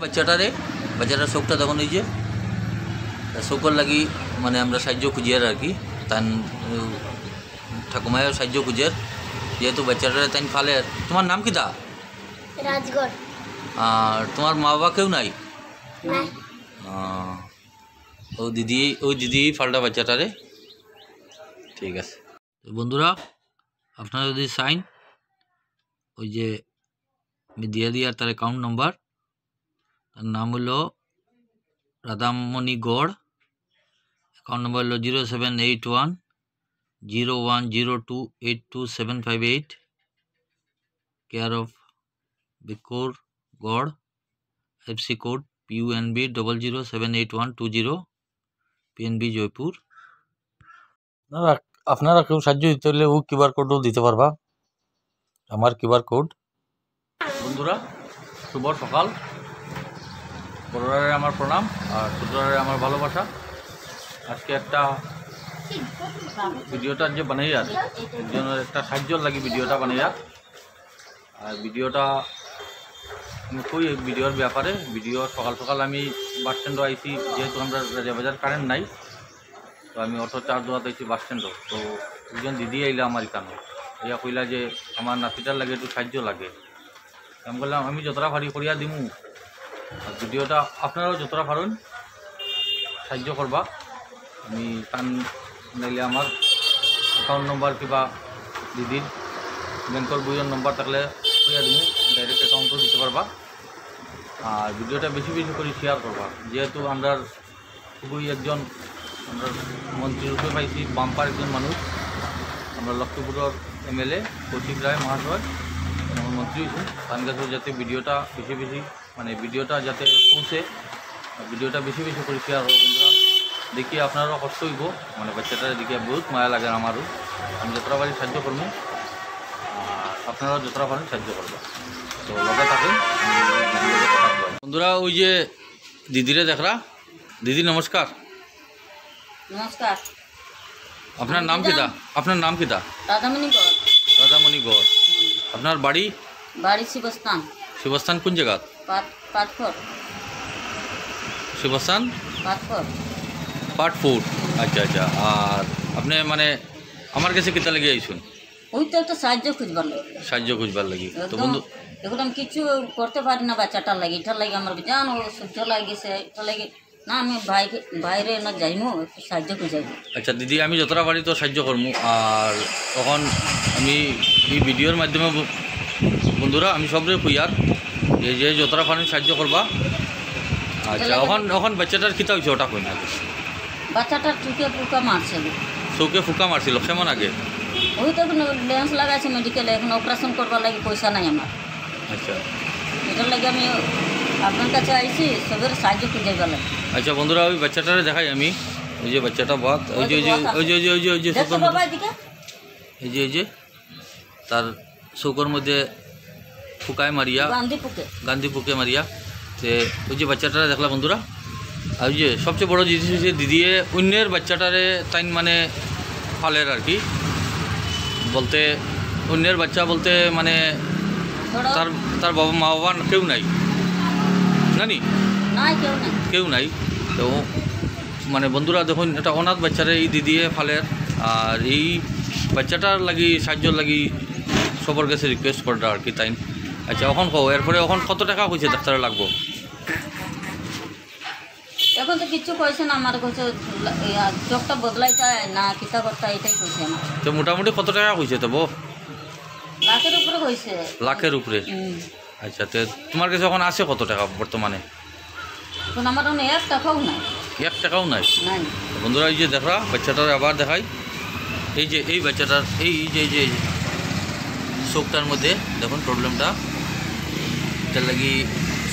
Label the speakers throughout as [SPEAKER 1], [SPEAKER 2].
[SPEAKER 1] বাচ্চাটার শোকটা তখন ওই যে শোকর লাগি মানে আমরা সাহায্য খুঁজিয়ার আর কি তান ঠাকুমায়ও সাহায্য খুঁজের যেহেতু বাচ্চাটারে তাই ফালে। তোমার নাম কি দা?
[SPEAKER 2] রাজগড়।
[SPEAKER 1] আর তোমার মা বাবা কেউ নাই? ওই দিদি ফালটা বাচ্চাটারে। ঠিক আছে বন্ধুরা, আপনারা যদি সাইন ওই যে আমি দিয়ে দিই আর তার অ্যাকাউন্ট নাম্বার, তার নাম হলো রাধামণি গড়, অ্যাকাউন্ট নাম্বার হলো 078101028278, কেয়ার অফ বিকুর গড়, IFSC code PUNB 0078120, PNB Jaipur. আপনারা কেউ সাহায্য দিতে হলে ও কিউআর কোডও দিতে পারবা, আমার কিউআর কোড। বন্ধুরা শুভ সকাল, বড়রারে আমার প্রণাম আর ছোটরারে আমার ভালোবাসা। আজকে একটা ভিডিওটা যে বানাইয়ার একজনের একটা সাহায্য লাগি ভিডিওটা বানাইয়ার। আর ভিডিওটা আমি কই ভিডিওর ব্যাপারে। ভিডিও সকাল সকাল আমি বাস স্ট্যান্ডও আইছি, যেহেতু আমরা রাজাবাজার কারেন্ট নাই, তো আমি অটো চার্জ দেওয়াতে আইছি বাস স্ট্যান্ডও। তো একজন দিদি আইলা আমার এখানে, ইয়া কইলা যে আমার নাতিটার লাগে একটু সাহায্য লাগে। আমি বললাম আমি যতটা পারি করিয়া দিমু, আর ভিডিওটা আপনারাও যতটা পারেন সাহায্য করবা। আমি তান নাইলে আমার অ্যাকাউন্ট নম্বর কিংবা দিদির ব্যাংকের বইয়ের নম্বর থাকলে করিয়া দিমু, ডাইরেক্ট অ্যাকাউন্টও দিতে পারবা। আর ভিডিওটা বেশি বেশি করে শেয়ার করবা, যেহেতু আমরা খুবই একজন আমরা মন্ত্রী রূপে পাইছি, বাম্পার একজন মানুষ। আমরা লক্ষ্মীপুরের MLA কৌশিক রায় মহাশয় আমার মন্ত্রী হয়েছে, তার কাছে যাতে ভিডিওটা বেশি বেশি মানে ভিডিওটা যাতে পৌঁছে, ভিডিওটা বেশি বেশি করে শেয়ার হোক। বন্ধুরা দেখি আপনারাও কষ্ট হইব, মানে বাচ্চাটা দেখে বহুত মায়া লাগে আমারও। আমি যতটা পারি সাহায্য করবো, আর আপনারাও যতটা পারেন সাহায্য করবো। তো লগে থাকুন। বন্ধুরা ওই যে দিদিরে দেখরা, দিদি নমস্কার।
[SPEAKER 2] নমস্কার।
[SPEAKER 1] আপনার নাম কিতা? আপনার নাম কিতা?
[SPEAKER 2] রাধামণি গড়।
[SPEAKER 1] রাধামণি গড়। আপনার বাড়ি?
[SPEAKER 2] বাড়ি শিবস্থান।
[SPEAKER 1] শিবস্থান কোন জায়গা?
[SPEAKER 2] পাটফোর।
[SPEAKER 1] শিবস্থান পাটফোর। আচ্ছা আচ্ছা। আর আপনি মানে আমার কাছে কিতা লেগে আইসুন?
[SPEAKER 2] ওই তো একটা সাহায্য খুঁজবার লাগে।
[SPEAKER 1] সাহায্য খুঁজবার লাগি। তো বন্ধু
[SPEAKER 2] এখন আমি কিছু করতে পারি না বাচ্চাটার লাগে, এটার লাগে আমার জান ও সহ্য লাগিয়েছে, এটা লাগে না আমি বাইরে না যাইমু, একটু সাহায্য খুঁজাইব।
[SPEAKER 1] আচ্ছা দিদি, আমি যতটা পারি তো সাহায্য করবো। আর তখন আমি এই ভিডিওর মাধ্যমে বন্ধুরা আমি সবরে খুঁয়ার যে যতটা পারেন সাহায্য করবা। আচ্ছা এখন বাচ্চাটার কিতা হয়েছে ওটা কই না?
[SPEAKER 2] বাচ্চাটার চোখে পোকা মারছিল।
[SPEAKER 1] চোখে ফুকা মারছিল কেমন আগে?
[SPEAKER 2] ওই তো লেন্স লাগাইছে মেডিকেলে, এখন অপারেশন করবার লাগে পয়সা নাই আমার।
[SPEAKER 1] আচ্ছা
[SPEAKER 2] এটার লাগে আমি আপনার কাছে আইছি সবের সাহায্য খুঁজাইবার লাগে।
[SPEAKER 1] আচ্ছা বন্ধুরা ওই বাচ্চাটারে দেখাই আমি, ওই যে বাচ্চাটা বাদ, ওই যে ওই যে ওই যে ওই যে ওই যে চোখের মধ্যে এই যে তার চোখের মধ্যে ফুকায় মারিয়া, গান্ধী পুকে মারিয়া। তো ওই যে বাচ্চাটারে দেখলা বন্ধুরা। আর ওই যে সবচেয়ে বড় জিনিস হচ্ছে দিদিয়ে অন্যের বাচ্চাটারে তাই মানে ফালের আর কি, বলতে অন্যের বাচ্চা বলতে মানে তার বাবা মা বাবা কেউ নাই, জানি কেউ নাই। তো মানে বন্ধুরা দেখুন এটা অনাথ বাচ্চারে এই দিদিয়ে ফালের। আর এই বাচ্চাটার লাগি সাহায্য লাগি সবার কাছে রিকোয়েস্ট করটা আর কি তাই। আচ্ছা এখন কও এরপরে এখন কত টাকা কইছে ডাক্তারে লাগবো?
[SPEAKER 2] এখন তো কিছু কইছে না, আমার কইছে চোখটা বদলাই চায় না কিতা করতে, এটাই কইছে আমার।
[SPEAKER 1] তো মোটামুটি কত টাকা কইছে তবু?
[SPEAKER 2] লাখের উপরে কইছে।
[SPEAKER 1] লাখের উপরে? আচ্ছা তো তোমার কাছে এখন আছে কত টাকা বর্তমানে?
[SPEAKER 2] এখন আমার 1 টাকাও নাই।
[SPEAKER 1] 1 টাকাও নাই?
[SPEAKER 2] নাই।
[SPEAKER 1] বন্ধুরা এই যে দেখরা বাচ্চাটার আবার দেখাই, এই যে এই বাচ্চাটার এই যে চোখটার মধ্যে দেখুন প্রবলেমটা। এটার লাগি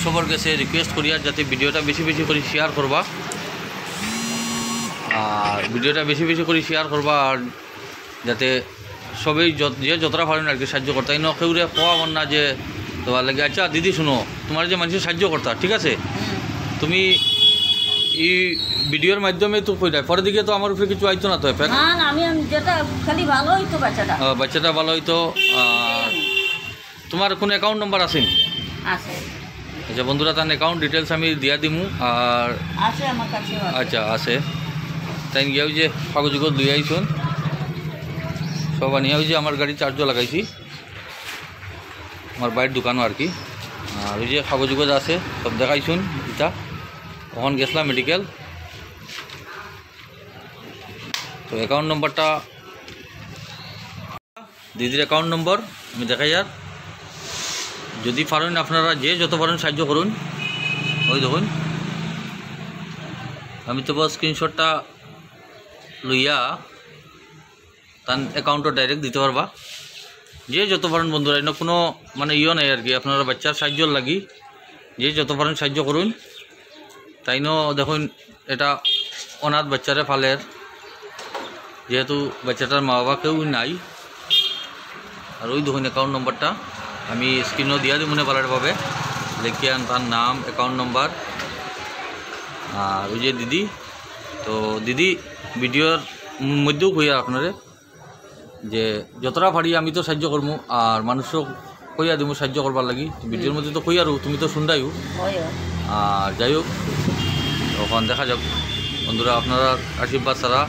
[SPEAKER 1] সবার কাছে রিকোয়েস্ট করি আর যাতে ভিডিওটা বেশি বেশি করে শেয়ার করবা, আর ভিডিওটা বেশি বেশি করে শেয়ার করবা। আর যাতে সবাই যে যতটা পারেন আর কি সাহায্য করতে ন কেউরে কোয়া মন না যে তোমার লাগে। আচ্ছা দিদি শুনো, তোমার যে মানুষের সাহায্য করতা ঠিক আছে, তুমি এই ভিডিওর মাধ্যমে তো কই যায় পরের দিকে তো আমার উপরে কিছু আইতো না তো?
[SPEAKER 2] না আমি যেটা খালি ভালো হইতো বাচ্চাটা ভালো হইতো। তোমার কোনো অ্যাকাউন্ট নাম্বার আছে? আছে।
[SPEAKER 1] আচ্ছা বন্ধুরা, তার অ্যাকাউন্ট ডিটেলস আমি দিয়া দিমু। আর
[SPEAKER 2] আছে আমার কাছে
[SPEAKER 1] আচ্ছা আছে, তাই গিয়ে ওই যে কাগজ লই আইসুন সব আনিয়া, ওই যে আমার গাড়ি চার্জও লাগাইছি, আমার বাইরের দোকানও আর কি। আর ওই যে কাগজ আছে সব দেখাইছুন। এটা তখন গেছিলাম মেডিকেল। তো অ্যাকাউন্ট নম্বরটা দিদির অ্যাকাউন্ট নম্বর আমি দেখাই। আর যদি পারেন আপনারা যে যত পারেন সাহায্য করুন। ওই দেখুন আমি তো স্ক্রিনশটটা লইয়া তার অ্যাকাউন্টও ডাইরেক্ট দিতে পারবা, যে যত পারেন বন্ধুরা। এনে কোনো মানে ইয়ে নাই আর কি, আপনারা বাচ্চার সাহায্য লাগি যে যত পারেন সাহায্য করুন। তাইনও দেখুন এটা অনাথ বাচ্চারে ফালের, যেহেতু বাচ্চাটার মা বাবা কেউ নাই। আর ওই দেখুন অ্যাকাউন্ট নম্বরটা আমি স্ক্রিনও দিয়া দিই মনে ভালোভাবে লিখিয়ে, তার নাম, অ্যাকাউন্ট নম্বর। আর ওই যে দিদি, তো দিদি ভিডিওর মধ্যেও কইয়া আপনারে যে যতটা পারি আমি তো সাহায্য করবো, আর মানুষও কইয়া দিব সাহায্য করবার লাগি। ভিডিওর মধ্যে তো কইয়ারও, তুমি তো শুনদাইও। আর যাই হোক, তখন দেখা যাক বন্ধুরা, আপনারা আশীর্বাদ ছাড়া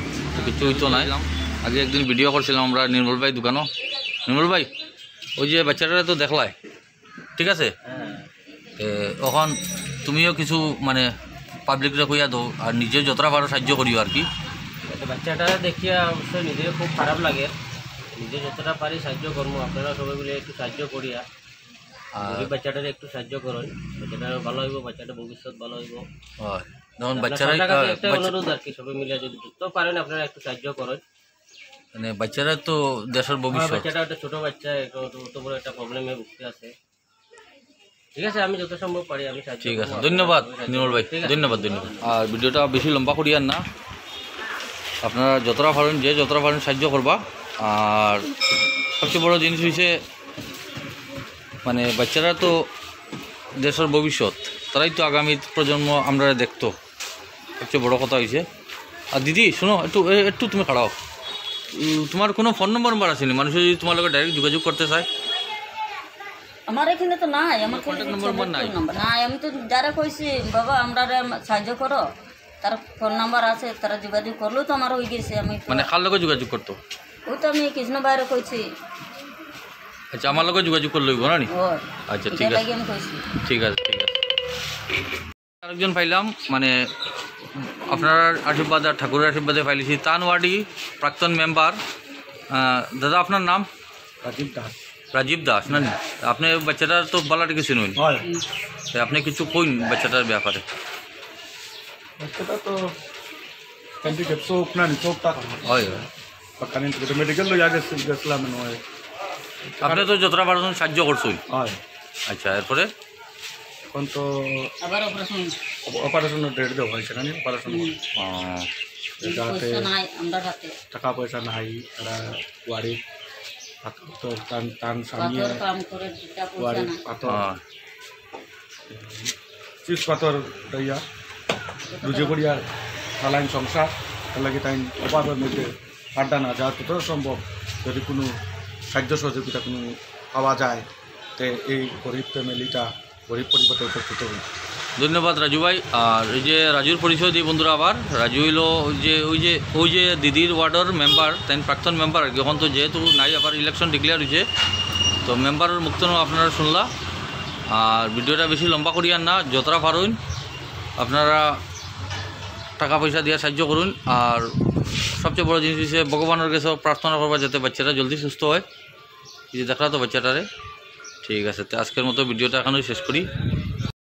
[SPEAKER 1] কিছু হইতো নাই। আগে একদিন ভিডিও করছিলাম আমরা নির্মল ভাই দোকানও। নির্মল ভাই, ওই যে বাচ্চাটা তো দেখলাই, ঠিক আছে, এখন তুমিও কিছু মানে পাবলিকরে কইয়া দাও, আর নিজে যতটা পারো সাহায্য করিও আর কি।
[SPEAKER 3] বাচ্চাটা দেখিয়া অবশ্যই নিজের খুব খারাপ লাগে, নিজে যতটা পারি সাহায্য করবো। আপনারা সবাই মিলে একটু সাহায্য করিয়া আর বাচ্চাটার একটু সাহায্য করেন, বাচ্চাটা ভালো হইব, বাচ্চাটা ভবিষ্যৎ ভালো হইব।
[SPEAKER 1] হয় যখন বাচ্চারা
[SPEAKER 3] একটা অনুরোধ আর কি, সবাই মিলে যদি যত পারেন আপনারা একটু সাহায্য করেন।
[SPEAKER 1] মানে বাচ্চারা তো দেশের ভবিষ্যৎ।
[SPEAKER 3] বাচ্চাটা একটা ছোটো বাচ্চা, অত বড় একটা প্রবলেমে ভুগতে আছে। ঠিক আছে, আমি যত সম্ভব পারি আমি সাহায্য।
[SPEAKER 1] ঠিক আছে, ধন্যবাদ নির্মল ভাই, ধন্যবাদ। আর ভিডিওটা বেশি লম্বা করিয়ান না, আপনারা যতটা পারেন যে যতটা পারেন সাহায্য করবা। আর সবচেয়ে বড় জিনিস হয়েছে মানে বাচ্চারা তো দেশের ভবিষ্যৎ, তারাই তো আগামী প্রজন্ম আমরা দেখতো, সবচেয়ে বড় কথা হয়েছে। আর দিদি শোনো, একটু তুমি খাড়াও, তোমার কোনো ফোন নম্বর আসেনি? মানুষ যদি তোমার লোক ডাইরেক্ট যোগাযোগ করতে চায়?
[SPEAKER 2] আমার এখানে তো নাই, আমার
[SPEAKER 1] কন্ট্যাক্ট নম্বর নাই।
[SPEAKER 2] নাই, আমি তো যারা কইছি বাবা আমরা সাহায্য করো, তার ফোন নাম্বার আছে, তারা যোগাযোগ করলেও তো আমার হয়ে গেছে। আমি
[SPEAKER 1] মানে কার লোক যোগাযোগ করতো?
[SPEAKER 2] ওই তো আমি কৃষ্ণ বাইরে কইছি।
[SPEAKER 1] আচ্ছা, আমার লোক যোগাযোগ করলে না নি? আচ্ছা ঠিক আছে,
[SPEAKER 2] আমি কইছি।
[SPEAKER 1] ঠিক আছে, ঠিক আছে। আরেকজন পাইলাম, মানে আপনার আশীর্বাদ আর ঠাকুরের আশীর্বাদে পাইলিছি, তানওয়ার্ডি প্রাক্তন মেম্বার। দাদা আপনার নাম?
[SPEAKER 4] রাজীব দাস।
[SPEAKER 1] রাজীব দাস না? আপনি বাচ্চাটার তো বালাটা কিছু নই, আপনি কিছু কইন বাচ্চাটার ব্যাপারে।
[SPEAKER 4] বাচ্চাটা তো হ্যান্ডিক্যাপ চোখ না, চোখটা
[SPEAKER 1] হয়
[SPEAKER 4] পাকানি মেডিকেল লইয়া গেছিলাম নয়।
[SPEAKER 1] আপনি তো যতটা পারছেন সাহায্য করছই।
[SPEAKER 4] হয়।
[SPEAKER 1] আচ্ছা, এরপরে
[SPEAKER 4] এখন তো
[SPEAKER 2] আবার
[SPEAKER 4] অপারেশনের ডেট দেওয়া হয়েছে না, অপারেশন যাতে টাকা পয়সা নাই, তারা বাড়ি পাথর টান সামিয়ে বাড়ি পাথর চিজ পাথর দইয়া রুজে করিয়া চালাইন সংসার, তার লাগে তাই অভাবের মধ্যে আড্ডা না যাওয়া তত সম্ভব। যদি কোনো সাহায্য সহযোগিতা কোনো পাওয়া যায়, তো এই গরিব ফ্যামিলিটা, গরিব পরিবারটা উপকৃত হবে।
[SPEAKER 1] ধন্যবাদ রাজু ভাই। আর এই যে রাজুর পরিচয় দিই বন্ধুরা, আবার রাজু হইলো ওই যে দিদির ওয়ার্ডের মেম্বার, তাই প্রাক্তন মেম্বার আর কি। এখন তো যেহেতু নাই, আবার ইলেকশন ডিক্লেয়ার হয়েছে, তো মেম্বারের মুক্ত আপনারা শুনলা। আর ভিডিওটা বেশি লম্বা করিয়ান না, যতটা পারুন আপনারা টাকা পয়সা দিয়ে সাহায্য করুন। আর সবচেয়ে বড় জিনিস হচ্ছে ভগবানের কাছে প্রার্থনা করবা যাতে বাচ্চাটা জলদি সুস্থ হয়। এই যে দেখলা তো বাচ্চাটারে। ঠিক আছে, তো আজকের মতো ভিডিওটা এখানেই শেষ করি।